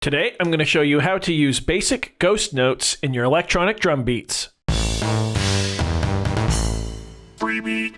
Today, I'm going to show you how to use basic ghost notes in your electronic drum beats. Freebeat.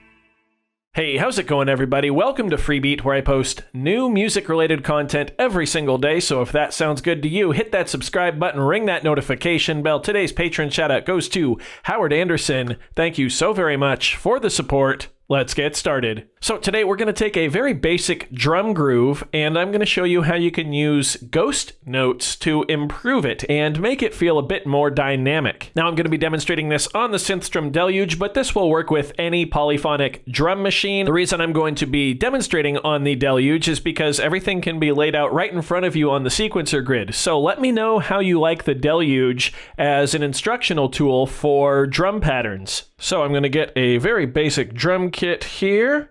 Hey, how's it going, everybody? Welcome to Freebeat, where I post new music-related content every single day, so if that sounds good to you, hit that subscribe button, ring that notification bell. Today's patron shout-out goes to Howard Anderson. Thank you so very much for the support. Let's get started. So today we're going to take a very basic drum groove, and I'm going to show you how you can use ghost notes to improve it and make it feel a bit more dynamic. Now I'm going to be demonstrating this on the Synthstrom Deluge, but this will work with any polyphonic drum machine. The reason I'm going to be demonstrating on the Deluge is because everything can be laid out right in front of you on the sequencer grid. So let me know how you like the Deluge as an instructional tool for drum patterns. So I'm going to get a very basic drum kit here.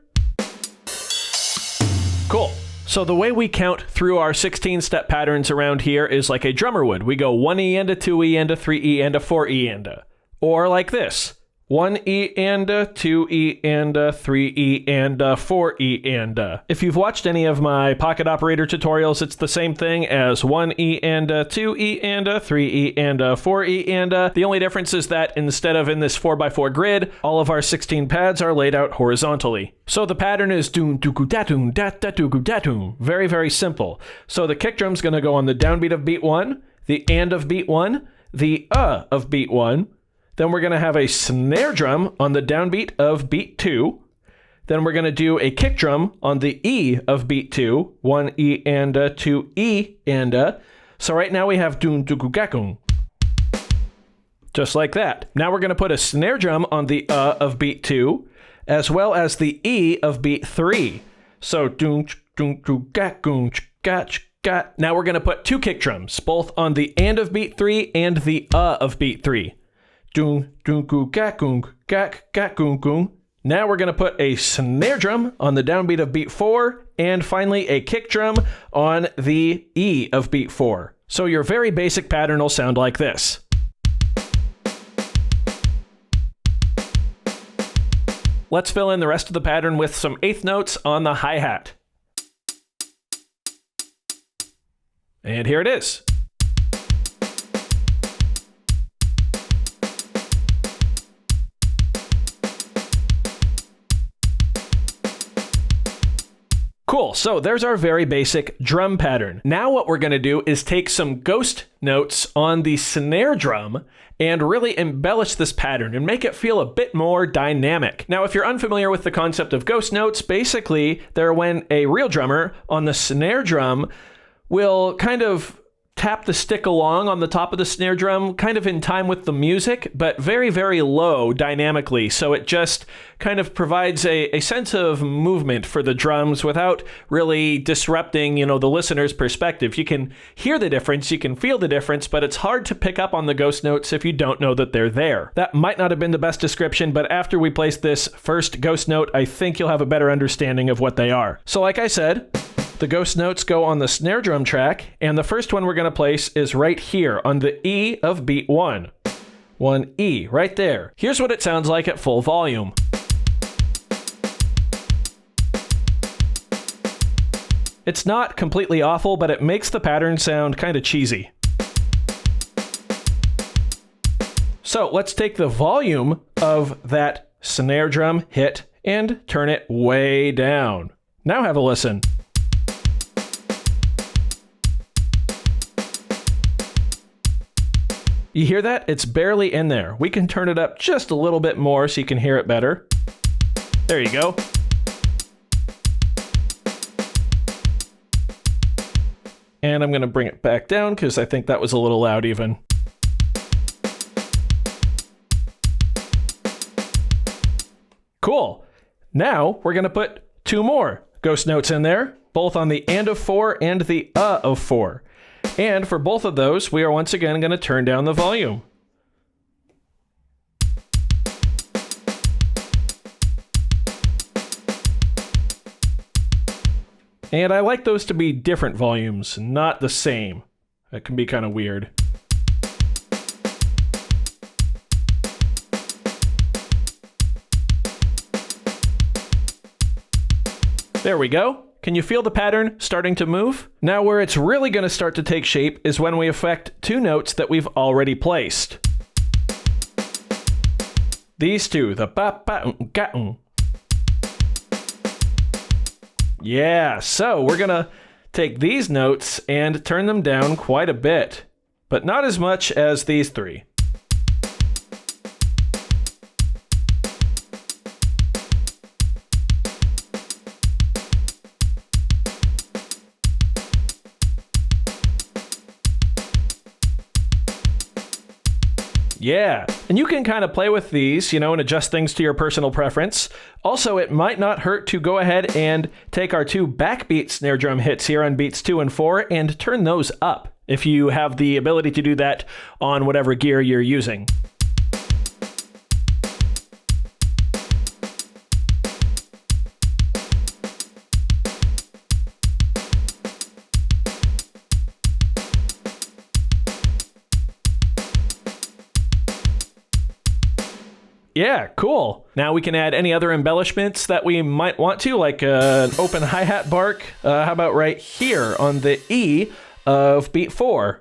Cool. So the way we count through our 16-step patterns around here is like a drummer would. We go 1E and a 2E and a 3E and a 4E and a. Or like this. 1E and a 2E and a 3E and a 4E and a. If you've watched any of my pocket operator tutorials, it's the same thing as 1E and a 2E and a 3E and a 4E and a. The only difference is that instead of in this 4x4 grid, all of our 16 pads are laid out horizontally. So the pattern is doom doo da doom da da doo da doom. Very, very simple. So the kick drum's gonna go on the downbeat of beat 1, the and of beat 1, the of beat 1. Then we're going to have a snare drum on the downbeat of beat 2. Then we're going to do a kick drum on the E of beat 2. 1E and a 2E and a. So right now we have doom doo gakung. Just like that. Now we're going to put a snare drum on the of beat 2, as well as the E of beat 3. So doom doo gakung gach. Now we're going to put two kick drums, both on the and of beat 3 and the of beat 3. Doom, doom, goo, gak, goong, gak, goong, goong. Now we're going to put a snare drum on the downbeat of beat 4, and finally a kick drum on the E of beat 4. So your very basic pattern will sound like this. Let's fill in the rest of the pattern with some eighth notes on the hi-hat. And here it is. Cool, so there's our very basic drum pattern. Now what we're going to do is take some ghost notes on the snare drum and really embellish this pattern and make it feel a bit more dynamic. Now, if you're unfamiliar with the concept of ghost notes, basically they're when a real drummer on the snare drum will kind of tap the stick along on the top of the snare drum, kind of in time with the music, but very, very low dynamically. So it just kind of provides a sense of movement for the drums without really disrupting, the listener's perspective. You can hear the difference, you can feel the difference, but it's hard to pick up on the ghost notes if you don't know that they're there. That might not have been the best description, but after we place this first ghost note, I think you'll have a better understanding of what they are. So like I said, the ghost notes go on the snare drum track, and the first one we're going to place is right here on the E of beat 1. 1E, right there. Here's what it sounds like at full volume. It's not completely awful, but it makes the pattern sound kind of cheesy. So let's take the volume of that snare drum hit and turn it way down. Now have a listen. You hear that? It's barely in there. We can turn it up just a little bit more so you can hear it better. There you go. And I'm going to bring it back down because I think that was a little loud even. Cool. Now we're going to put two more ghost notes in there, both on the and of 4 and the of 4. And for both of those, we are once again going to turn down the volume. And I like those to be different volumes, not the same. That can be kind of weird. There we go. Can you feel the pattern starting to move? Now where it's really going to start to take shape is when we affect two notes that we've already placed. These two, the ba ba ga -un. Yeah, so we're going to take these notes and turn them down quite a bit, but not as much as these three. Yeah, and you can kind of play with these, and adjust things to your personal preference. Also, it might not hurt to go ahead and take our two backbeat snare drum hits here on beats 2 and 4 and turn those up, if you have the ability to do that on whatever gear you're using. Yeah, cool. Now we can add any other embellishments that we might want to, like an open hi-hat bark. How about right here on the E of beat 4?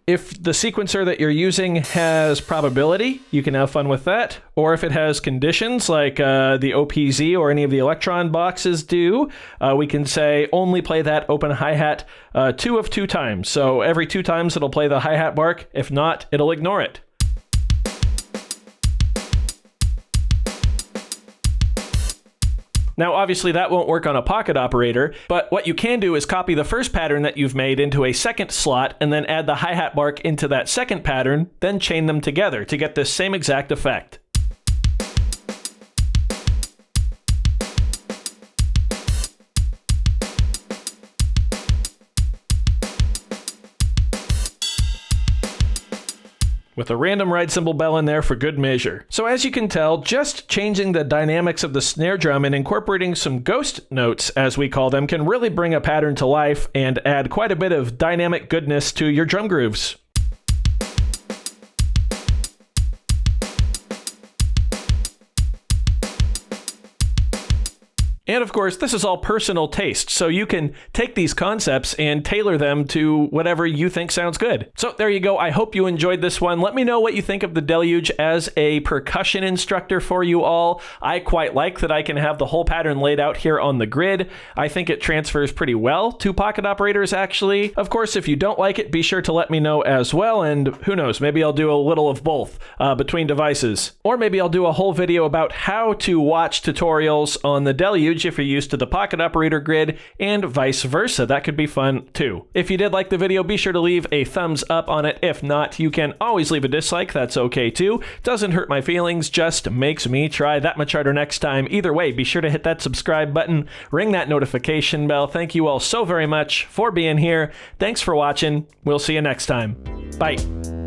If the sequencer that you're using has probability, you can have fun with that. Or if it has conditions like the OPZ or any of the Electron boxes do, we can say only play that open hi-hat 2 of 2 times. So every 2 times it'll play the hi-hat bark. If not, it'll ignore it. Now, obviously that won't work on a pocket operator, but what you can do is copy the first pattern that you've made into a second slot and then add the hi-hat bark into that second pattern, then chain them together to get this same exact effect. With a random ride cymbal bell in there for good measure. So as you can tell, just changing the dynamics of the snare drum and incorporating some ghost notes, as we call them, can really bring a pattern to life and add quite a bit of dynamic goodness to your drum grooves. And of course, this is all personal taste, so you can take these concepts and tailor them to whatever you think sounds good. So there you go. I hope you enjoyed this one. Let me know what you think of the Deluge as a percussion instructor for you all. I quite like that I can have the whole pattern laid out here on the grid. I think it transfers pretty well to pocket operators, actually. Of course, if you don't like it, be sure to let me know as well, and who knows, maybe I'll do a little of both between devices. Or maybe I'll do a whole video about how to watch tutorials on the Deluge if you're used to the pocket operator grid, and vice versa. That could be fun too. If you did like the video, be sure to leave a thumbs up on it. If not, you can always leave a dislike. That's okay too. Doesn't hurt my feelings, just makes me try that much harder next time. Either way, be sure to hit that subscribe button, ring that notification bell. Thank you all so very much for being here. Thanks for watching. We'll see you next time. Bye.